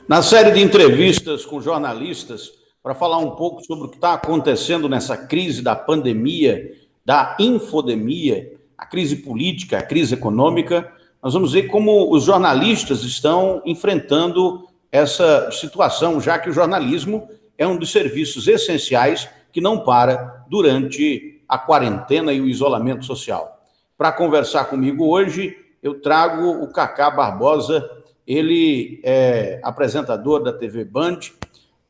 Na série de entrevistas com jornalistas, para falar um pouco sobre o que está acontecendo nessa crise da pandemia, da infodemia, a crise política, a crise econômica, nós vamos ver como os jornalistas estão enfrentando essa situação, já que o jornalismo é um dos serviços essenciais que não para durante a quarentena e o isolamento social. Para conversar comigo hoje, eu trago o Cacá Barbosa. Ele é apresentador da TV Band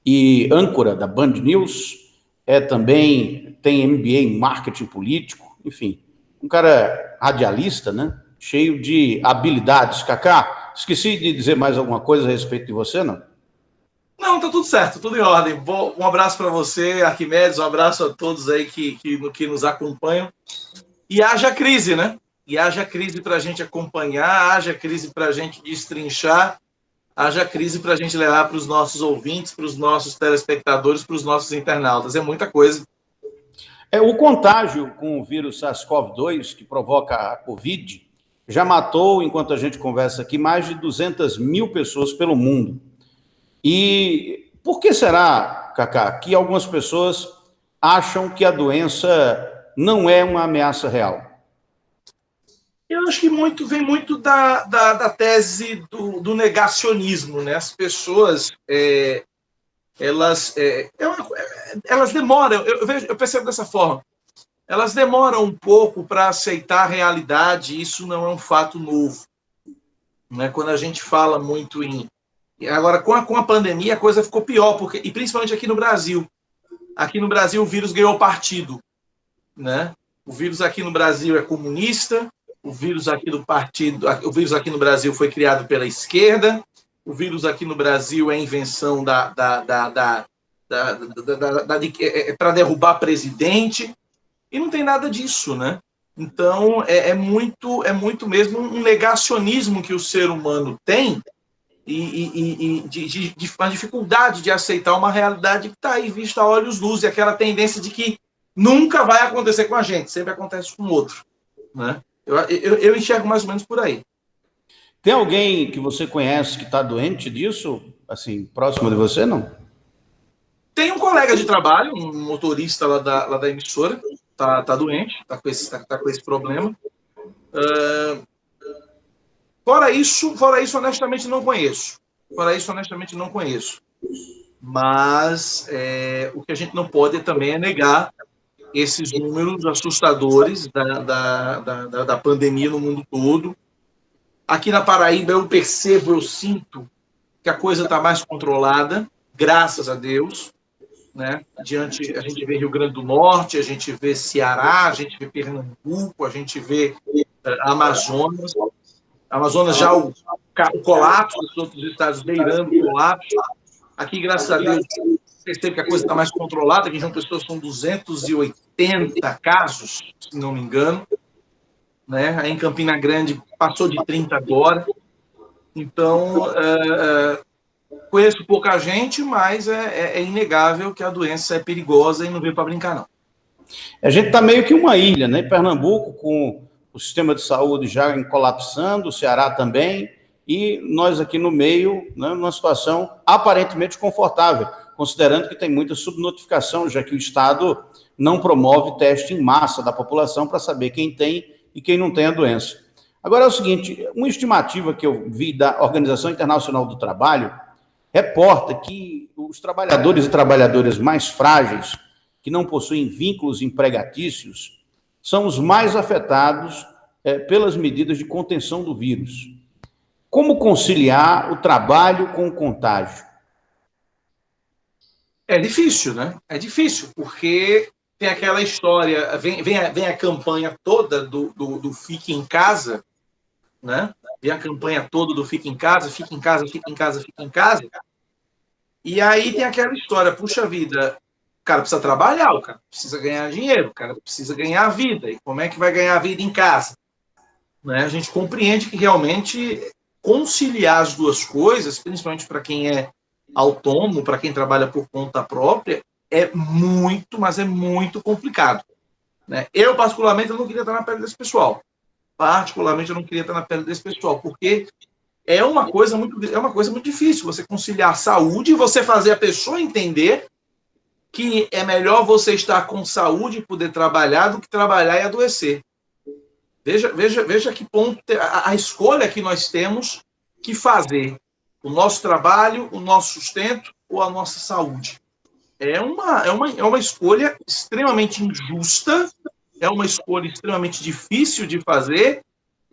e âncora da Band News, também tem MBA em marketing político, enfim, um cara radialista, né? Cheio de habilidades. Cacá, esqueci de dizer mais alguma coisa a respeito de você, não? Não, tá tudo certo, tudo em ordem. Um abraço para você, Arquimedes, um abraço a todos aí que nos acompanham. E haja crise, né? E haja crise para a gente acompanhar, haja crise para a gente destrinchar, haja crise para a gente levar para os nossos ouvintes, para os nossos telespectadores, para os nossos internautas. É muita coisa. O contágio com o vírus SARS-CoV-2, que provoca a Covid, já matou, enquanto a gente conversa aqui, mais de 200 mil pessoas pelo mundo. E por que será, Cacá, que algumas pessoas acham que a doença não é uma ameaça real? Eu acho que vem muito da tese do negacionismo, né? As pessoas, elas demoram, eu percebo dessa forma, elas demoram um pouco para aceitar a realidade, isso não é um fato novo. Né? Quando a gente fala muito em... Agora, com a pandemia, a coisa ficou pior, e principalmente aqui no Brasil. Aqui no Brasil, o vírus ganhou partido. Né? O vírus aqui no Brasil é comunista, o vírus aqui no Brasil foi criado pela esquerda, o vírus aqui no Brasil é invenção para derrubar presidente, e não tem nada disso, né? Então, é muito mesmo um negacionismo que o ser humano tem e uma dificuldade de aceitar uma realidade que está aí vista a olhos nus, e aquela tendência de que nunca vai acontecer com a gente, sempre acontece com o outro. Né? Eu enxergo mais ou menos por aí. Tem alguém que você conhece que está doente disso, assim, próximo de você, não? Tem um colega de trabalho, um motorista lá da emissora, tá doente, tá com esse problema. Fora isso, honestamente, não conheço. Mas o que a gente não pode também é negar esses números assustadores da pandemia no mundo todo. Aqui na Paraíba eu sinto que a coisa está mais controlada, graças a Deus. Né? A gente vê Rio Grande do Norte, a gente vê Ceará, a gente vê Pernambuco, a gente vê Amazonas. Amazonas já o colapso, os outros estados beirando o colapso. Aqui, graças a Deus, percebe que a coisa está mais controlada, aqui em João Pessoa são 280 casos, se não me engano. Né? Aí em Campina Grande passou de 30 agora. Então, conheço pouca gente, mas é inegável que a doença é perigosa e não veio para brincar, não. A gente está meio que uma ilha, né? Pernambuco, com o sistema de saúde já colapsando, o Ceará também, e nós aqui no meio, né, numa situação aparentemente confortável, considerando que tem muita subnotificação, já que o Estado não promove teste em massa da população para saber quem tem e quem não tem a doença. Agora é o seguinte, uma estimativa que eu vi da Organização Internacional do Trabalho reporta que os trabalhadores e trabalhadoras mais frágeis, que não possuem vínculos empregatícios, são os mais afetados pelas medidas de contenção do vírus. Como conciliar o trabalho com o contágio? É difícil, né? É difícil, porque tem aquela história, vem a campanha toda do Fique em Casa, né? Vem a campanha toda do Fique em Casa, fique em casa, fique em casa, fique em casa. E aí tem aquela história, puxa vida, o cara precisa trabalhar, o cara precisa ganhar dinheiro, o cara precisa ganhar a vida. E como é que vai ganhar a vida em casa? Né? A gente compreende que realmente conciliar as duas coisas, principalmente para quem é autônomo, para quem trabalha por conta própria, é muito, mas é muito complicado. Né? Eu, particularmente, eu não queria estar na pele desse pessoal. Porque é uma coisa muito difícil, você conciliar saúde e você fazer a pessoa entender que é melhor você estar com saúde e poder trabalhar do que trabalhar e adoecer. Veja que ponto a escolha que nós temos que fazer. O nosso trabalho, o nosso sustento ou a nossa saúde. É uma escolha extremamente injusta, é uma escolha extremamente difícil de fazer,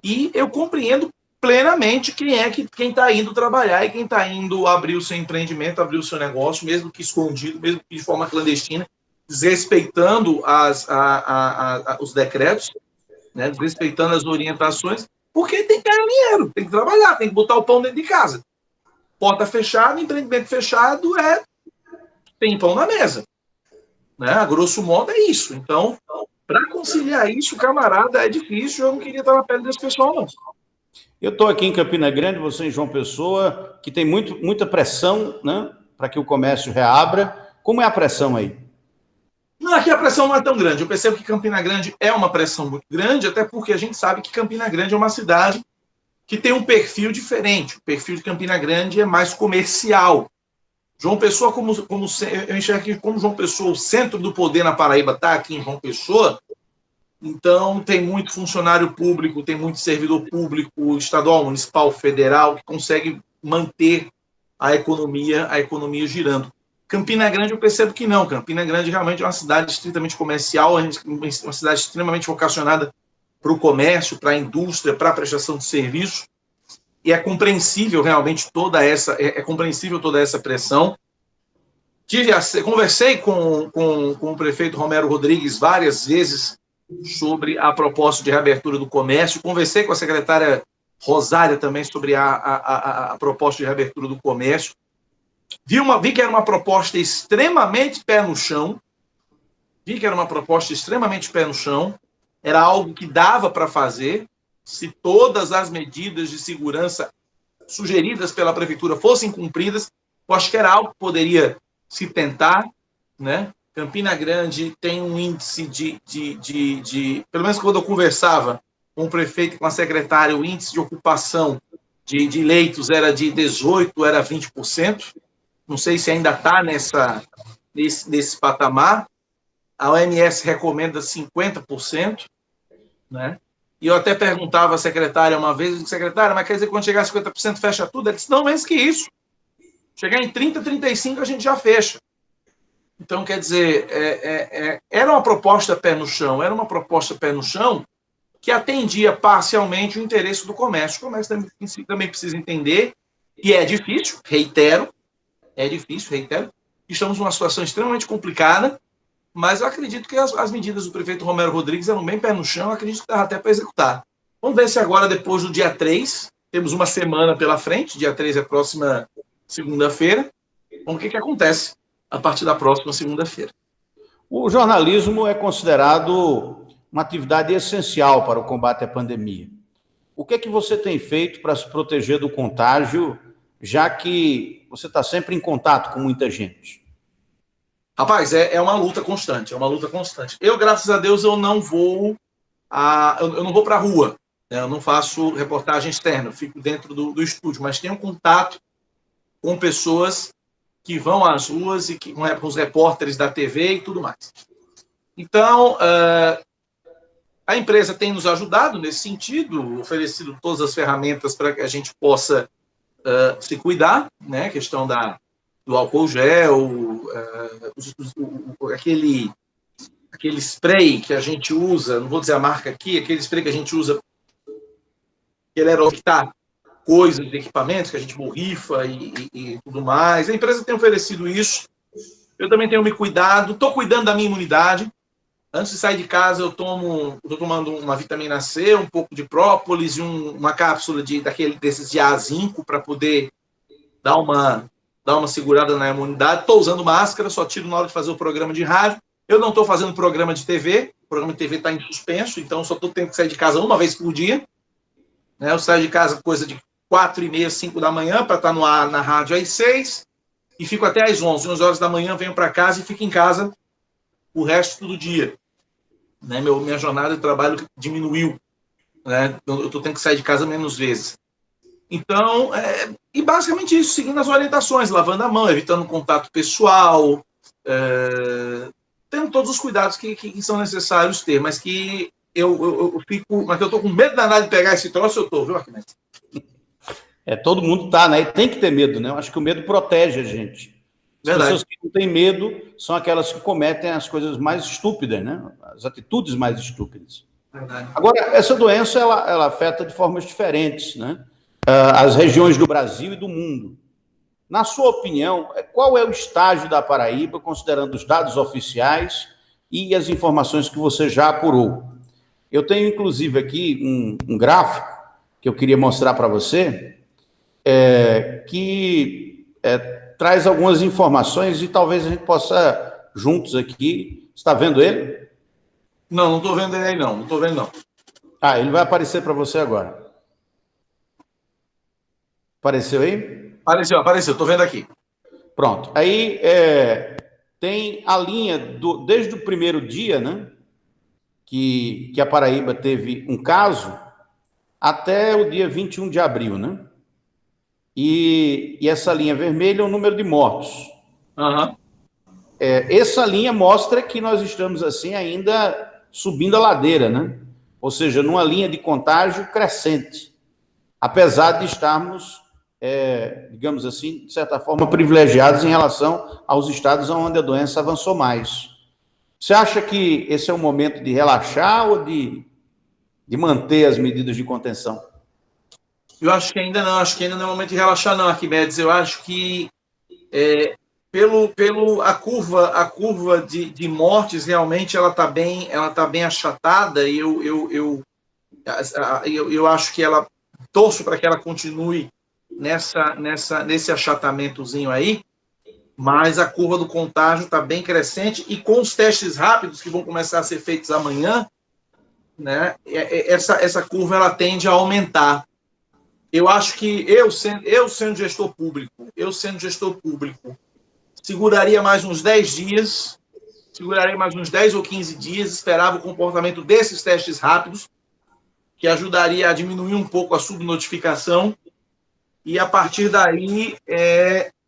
e eu compreendo plenamente quem está indo trabalhar e quem está indo abrir o seu empreendimento, abrir o seu negócio, mesmo que escondido, mesmo que de forma clandestina, desrespeitando os decretos, né, desrespeitando as orientações, porque tem que ganhar dinheiro, tem que trabalhar, tem que botar o pão dentro de casa. Porta fechada, empreendimento fechado, tem pão na mesa. Né? A grosso modo é isso. Então, para conciliar isso, camarada, é difícil. Eu não queria estar na pele desse pessoal, não. Eu estou aqui em Campina Grande, você em João Pessoa, que tem muita pressão, né, para que o comércio reabra. Como é a pressão aí? Não, aqui a pressão não é tão grande. Eu percebo que Campina Grande é uma pressão muito grande, até porque a gente sabe que Campina Grande é uma cidade que tem um perfil diferente. O perfil de Campina Grande é mais comercial. João Pessoa, eu enxergo que como João Pessoa, o centro do poder na Paraíba está aqui em João Pessoa, então tem muito funcionário público, tem muito servidor público, estadual, municipal, federal, que consegue manter a economia girando. Campina Grande eu percebo que não. Campina Grande realmente é uma cidade estritamente comercial, uma cidade extremamente vocacionada para o comércio, para a indústria, para a prestação de serviço. E é compreensível realmente toda essa pressão. Conversei com o prefeito Romero Rodrigues várias vezes sobre a proposta de reabertura do comércio, conversei com a secretária Rosária também sobre a proposta de reabertura do comércio, vi que era uma proposta extremamente pé no chão, era algo que dava para fazer, se todas as medidas de segurança sugeridas pela prefeitura fossem cumpridas, eu acho que era algo que poderia se tentar, né? Campina Grande tem um índice pelo menos quando eu conversava com o prefeito e com a secretária, o índice de ocupação de leitos era de 18%, era 20%, não sei se ainda está nesse patamar, a OMS recomenda 50%, né? E eu até perguntava à secretária uma vez, secretária, mas quer dizer que quando chegar a 50% fecha tudo? Ela disse, não, menos que isso. Chegar em 30%, 35% a gente já fecha. Então, quer dizer, era uma proposta pé no chão, que atendia parcialmente o interesse do comércio. O comércio também precisa entender, e é difícil, reitero, estamos numa situação extremamente complicada, mas eu acredito que as medidas do prefeito Romero Rodrigues eram bem pé no chão, eu acredito que dava até para executar. Vamos ver se agora, depois do dia 3, temos uma semana pela frente, dia 3 é a próxima segunda-feira, vamos ver o que acontece a partir da próxima segunda-feira. O jornalismo é considerado uma atividade essencial para o combate à pandemia. O que é que você tem feito para se proteger do contágio, já que você está sempre em contato com muita gente? Rapaz, é uma luta constante, Eu, graças a Deus, eu não vou para a rua, né? Eu não faço reportagem externa, eu fico dentro do estúdio, mas tenho contato com pessoas que vão às ruas e com os repórteres da TV e tudo mais. Então, a empresa tem nos ajudado nesse sentido, oferecido todas as ferramentas para que a gente possa se cuidar, né? A questão do álcool gel, aquele spray que a gente usa, não vou dizer a marca aqui, aquele spray que a gente usa, ele era que está coisas, equipamentos que a gente borrifa e tudo mais. A empresa tem oferecido isso. Eu também tenho me cuidado, estou cuidando da minha imunidade. Antes de sair de casa, estou tomando uma vitamina C, um pouco de própolis e uma cápsula desses de A5 para poder dar uma segurada na imunidade. Estou usando máscara, só tiro na hora de fazer o programa de rádio. Eu não estou fazendo programa de TV, o programa de TV está em suspenso, então só estou tendo que sair de casa uma vez por dia. Eu saio de casa coisa de 4h30, 5 da manhã, para estar no ar na rádio às 6, e fico até às 11 horas da manhã, venho para casa e fico em casa o resto do dia. Minha jornada de trabalho diminuiu. Eu estou tendo que sair de casa menos vezes. Então, e basicamente isso, seguindo as orientações, lavando a mão, evitando contato pessoal, tendo todos os cuidados que são necessários ter, mas que eu estou com medo danado de pegar esse troço, eu estou, viu, Arquimedes? Todo mundo tá, né? E tem que ter medo, né? Eu acho que o medo protege a gente. As Verdade. pessoas que não têm medo são aquelas que cometem as coisas mais estúpidas, né? As atitudes mais estúpidas. Verdade. Agora, essa doença, ela afeta de formas diferentes, né? As regiões do Brasil e do mundo. Na sua opinião, qual é o estágio da Paraíba, considerando os dados oficiais e as informações que você já apurou? Eu tenho, inclusive, aqui um gráfico que eu queria mostrar para você, que traz algumas informações e talvez a gente possa, juntos aqui... Você está vendo ele? Não estou vendo ele aí, não. Não estou vendo, não. Ah, ele vai aparecer para você agora. Apareceu aí? Apareceu. Estou vendo aqui. Pronto. Aí tem a linha desde o primeiro dia, né? Que a Paraíba teve um caso, até o dia 21 de abril, né? E essa linha vermelha é o número de mortos. Uhum. Essa linha mostra que nós estamos, assim, ainda subindo a ladeira, né? Ou seja, numa linha de contágio crescente, apesar de estarmos, digamos assim, de certa forma, privilegiados em relação aos estados onde a doença avançou mais. Você acha que esse é o momento de relaxar ou de manter as medidas de contenção? Eu acho que ainda não é o momento de relaxar, não, Arquimedes. Eu acho que a curva de mortes realmente ela está bem achatada, e eu acho que ela torço para que ela continue nesse achatamentozinho aí, mas a curva do contágio está bem crescente, e com os testes rápidos que vão começar a ser feitos amanhã, né, essa curva ela tende a aumentar. Eu acho que eu sendo gestor público, seguraria mais uns 10 dias, seguraria mais uns 10 ou 15 dias, esperava o comportamento desses testes rápidos, que ajudaria a diminuir um pouco a subnotificação, e a partir daí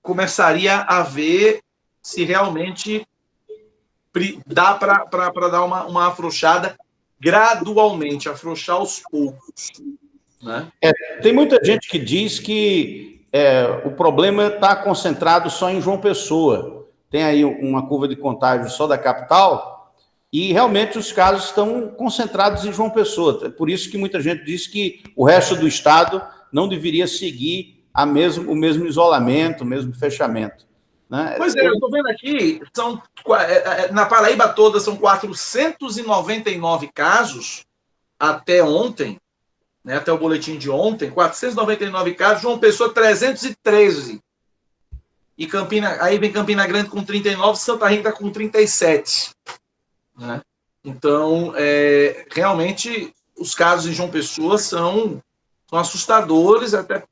começaria a ver se realmente dá para dar uma afrouxada gradualmente, afrouxar aos poucos. Né? Tem muita gente que diz que o problema está concentrado só em João Pessoa. Tem aí uma curva de contágio só da capital, e realmente os casos estão concentrados em João Pessoa. Por isso que muita gente diz que o resto do estado não deveria seguir o mesmo isolamento, o mesmo fechamento. Né? Pois eu estou vendo aqui, na Paraíba toda são 499 casos até ontem, né, até o boletim de ontem, 499 casos, João Pessoa 313. E aí vem Campina Grande com 39, Santa Rita com 37. Né? Então, realmente, os casos em João Pessoa são assustadores, até,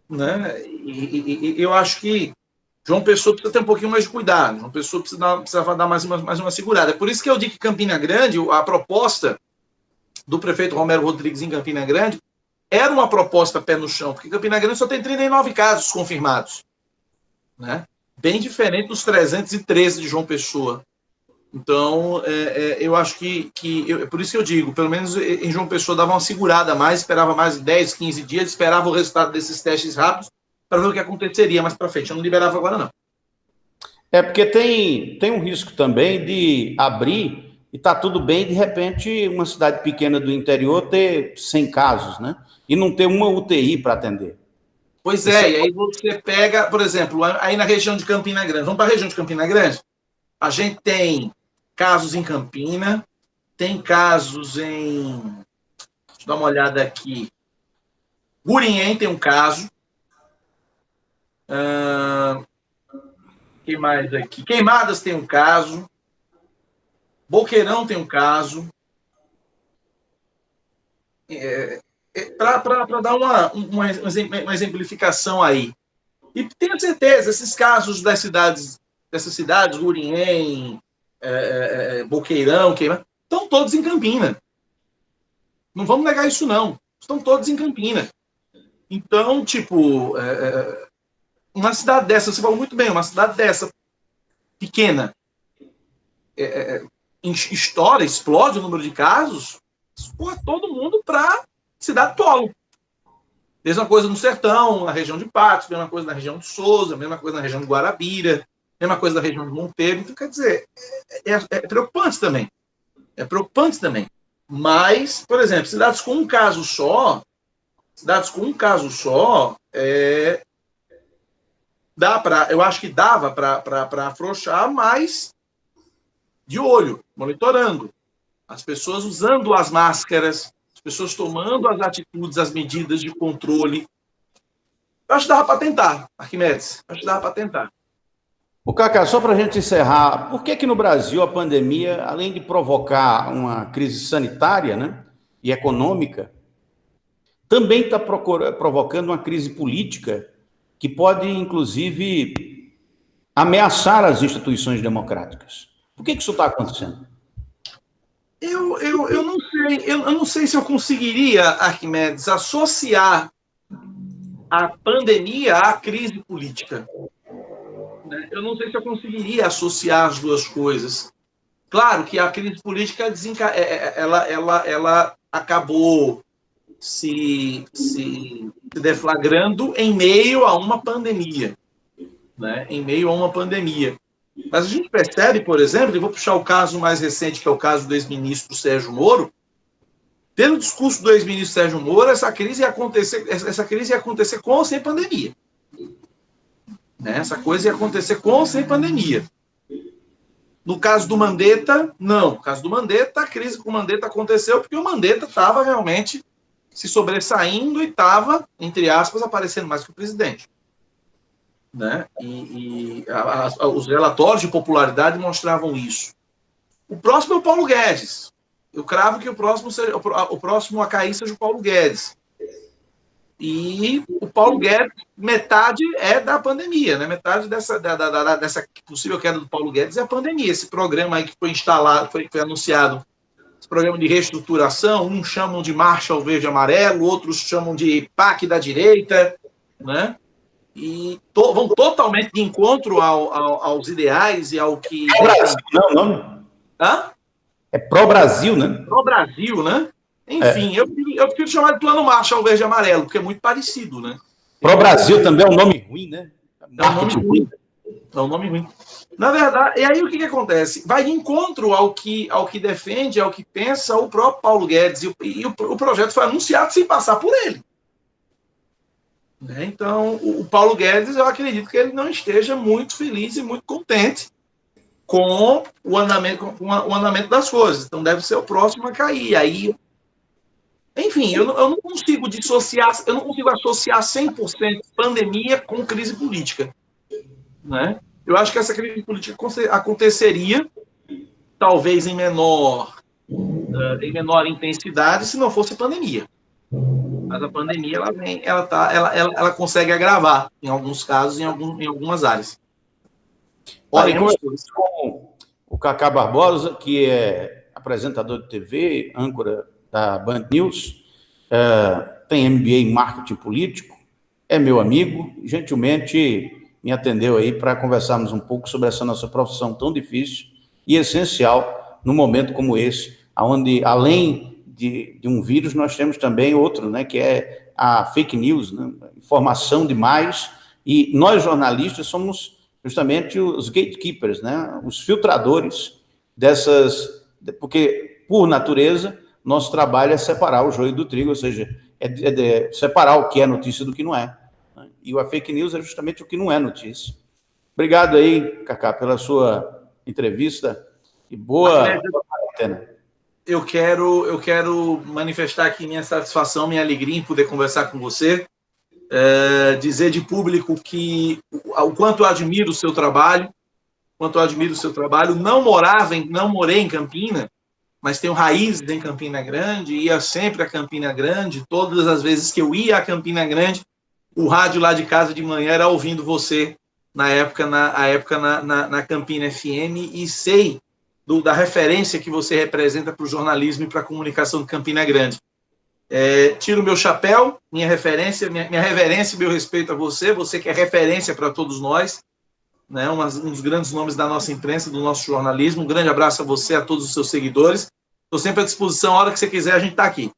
né? E eu acho que João Pessoa precisa ter um pouquinho mais de cuidado, João Pessoa precisa dar mais uma segurada. É por isso que eu digo que Campina Grande, a proposta do prefeito Romero Rodrigues em Campina Grande, era uma proposta pé no chão, porque Campina Grande só tem 39 casos confirmados. Né? Bem diferente dos 313 de João Pessoa. Então, eu acho por isso que eu digo, pelo menos em João Pessoa dava uma segurada a mais, esperava mais 10, 15 dias, esperava o resultado desses testes rápidos para ver o que aconteceria mais para frente. Eu não liberava agora, não. Porque tem um risco também de abrir e tá tudo bem, de repente, uma cidade pequena do interior ter 100 casos, né? E não ter uma UTI para atender. Pois e aí você pega, por exemplo, aí na região de Campina Grande, vamos para a região de Campina Grande? A gente tem casos em Campina, tem casos em... Deixa eu dar uma olhada aqui. Gurinhém tem um caso. Que mais aqui? Queimadas tem um caso. Boqueirão tem um caso. Para dar uma exemplificação aí. E tenho certeza, esses casos dessas cidades, Gurinhém, Boqueirão, estão todos em Campina. Não vamos negar isso, não. Estão todos em Campina. Então, tipo, uma cidade dessa, você falou muito bem, uma cidade dessa, pequena, explode o número de casos, expor todo mundo para cidade polo. Mesma coisa no Sertão, na região de Patos, mesma coisa na região de Souza, mesma coisa na região de Guarabira, mesma coisa na região de Monteiro. Então, quer dizer, é preocupante também. É preocupante também. Mas, por exemplo, cidades com um caso só, eu acho que dava para afrouxar, mas de olho, monitorando. As pessoas usando as máscaras, as pessoas tomando as atitudes, as medidas de controle. Eu acho que dava para tentar, Arquimedes. Acho que dava para tentar. O Cacá, só para a gente encerrar, por que no Brasil a pandemia, além de provocar uma crise sanitária, né, e econômica, também está provocando uma crise política que pode, inclusive, ameaçar as instituições democráticas? Por que isso está acontecendo? Eu não sei se eu conseguiria, Arquimedes, associar a pandemia à crise política. Eu não sei se eu conseguiria associar as duas coisas. Claro que a crise política ela acabou se deflagrando em meio a uma pandemia. Né? Em meio a uma pandemia. Mas a gente percebe, por exemplo, e vou puxar o caso mais recente, que é o caso do ex-ministro Sérgio Moro. Pelo discurso do ex-ministro Sérgio Moro, essa crise ia acontecer com ou sem pandemia. Né? Essa coisa ia acontecer com ou sem pandemia. No caso do Mandetta, não. No caso do Mandetta, a crise com o Mandetta aconteceu porque o Mandetta estava realmente se sobressaindo e estava, entre aspas, aparecendo mais que o presidente. Né? Os relatórios de popularidade mostravam isso. O próximo é o Paulo Guedes. Eu cravo que o próximo a cair seja o Paulo Guedes. E o Paulo Guedes, metade é da pandemia, né? Metade dessa possível queda do Paulo Guedes é a pandemia. Esse programa aí que foi instalado, foi anunciado, esse programa de reestruturação, uns chamam de Marshall Verde e Amarelo, outros chamam de PAC da direita, né? E vão totalmente de encontro aos ideais e ao que... Pró-Brasil, não é o nome? Hã? É pró-Brasil, né? Pró-Brasil, né? Enfim, eu prefiro chamar de Plano Marshall Verde e Amarelo, porque é muito parecido, né? Pró-Brasil também é um nome ruim, né? É um nome ruim. É um nome ruim. Na verdade, e aí o que acontece? Vai de encontro ao que defende, ao que pensa o próprio Paulo Guedes, e o projeto foi anunciado sem passar por ele. Então, o Paulo Guedes, eu acredito que ele não esteja muito feliz e muito contente com o andamento das coisas. Então, deve ser o próximo a cair. Aí, enfim, eu não consigo associar 100% pandemia com crise política. Né? Eu acho que essa crise política aconteceria, talvez em menor intensidade, se não fosse pandemia. Mas a pandemia ela consegue agravar em alguns casos, em algumas áreas. Olha, com o Cacá Barbosa, que é apresentador de TV, âncora da Band News, tem MBA em marketing político, é meu amigo, gentilmente me atendeu aí para conversarmos um pouco sobre essa nossa profissão tão difícil e essencial num momento como esse, onde além de um vírus, nós temos também outro, né, que é a fake news, né, informação demais, e nós jornalistas somos justamente os gatekeepers, né, os filtradores dessas, porque por natureza nosso trabalho é separar o joio do trigo, ou seja, separar o que é notícia do que não é, né? E a fake news é justamente o que não é notícia. Obrigado aí, Cacá, pela sua entrevista e boa quarentena. Eu quero manifestar aqui minha satisfação, minha alegria em poder conversar com você, dizer de público o quanto eu admiro o seu trabalho, Não morei em Campina, mas tenho raízes em Campina Grande, ia sempre a Campina Grande, todas as vezes que eu ia a Campina Grande, o rádio lá de casa de manhã era ouvindo você, na época na Campina FM, e sei da referência que você representa para o jornalismo e para a comunicação de Campina Grande. Tiro meu chapéu, minha referência, minha reverência e meu respeito a você que é referência para todos nós, né? Um dos grandes nomes da nossa imprensa, do nosso jornalismo. Um grande abraço a você, a todos os seus seguidores. Estou sempre à disposição, a hora que você quiser, a gente está aqui.